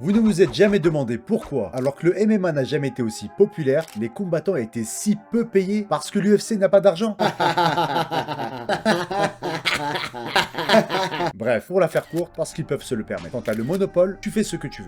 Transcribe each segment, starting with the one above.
Vous ne vous êtes jamais demandé pourquoi, alors que le MMA n'a jamais été aussi populaire, les combattants étaient si peu payés parce que l'UFC n'a pas d'argent? Bref, pour la faire courte, parce qu'ils peuvent se le permettre. Quand t'as le monopole, tu fais ce que tu veux.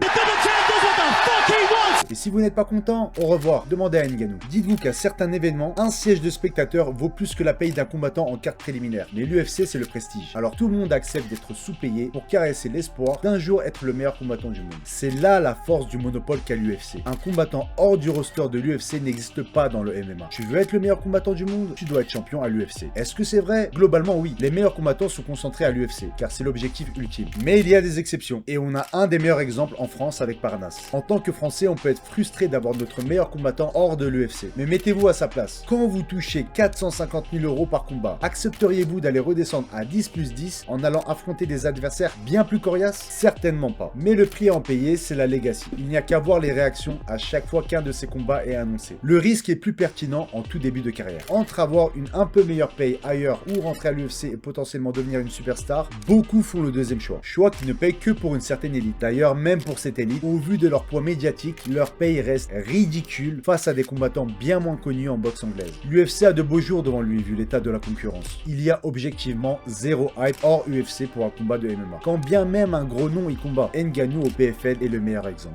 Et si vous n'êtes pas content, au revoir, demandez à Ngannou. Dites-vous qu'à certains événements, un siège de spectateur vaut plus que la paye d'un combattant en carte préliminaire. Mais l'UFC, c'est le prestige. Alors tout le monde accepte d'être sous-payé pour caresser l'espoir d'un jour être le meilleur combattant du monde. C'est là la force du monopole qu'a l'UFC. Un combattant hors du roster de l'UFC n'existe pas dans le MMA. Tu veux être le meilleur combattant du monde, tu dois être champion à l'UFC. Est-ce que c'est vrai? Globalement oui. Les meilleurs combattants sont concentrés à l'UFC, car c'est l'objectif ultime. Mais il y a des exceptions, et on a un des meilleurs exemples en France avec Parnasse. En tant que Français, on peut être frustré d'avoir notre meilleur combattant hors de l'UFC. Mais mettez-vous à sa place. Quand vous touchez 450 000 € par combat, accepteriez-vous d'aller redescendre à 10+10 en allant affronter des adversaires bien plus coriaces? Certainement pas. Mais le prix à en payer, c'est la legacy. Il n'y a qu'à voir les réactions à chaque fois qu'un de ces combats est annoncé. Le risque est plus pertinent en tout début de carrière. Entre avoir une un peu meilleure paye ailleurs ou rentrer à l'UFC et potentiellement devenir une superstar, beaucoup font le deuxième choix. Choix qui ne paye que pour une certaine élite. D'ailleurs, même pour cette élite, au vu de leur poids médiatique, leur paye reste ridicule face à des combattants bien moins connus en boxe anglaise. L'UFC a de beaux jours devant lui vu l'état de la concurrence. Il y a objectivement zéro hype hors UFC pour un combat de MMA. Quand bien même un gros nom y combat, Ngannou au PFL est le meilleur exemple.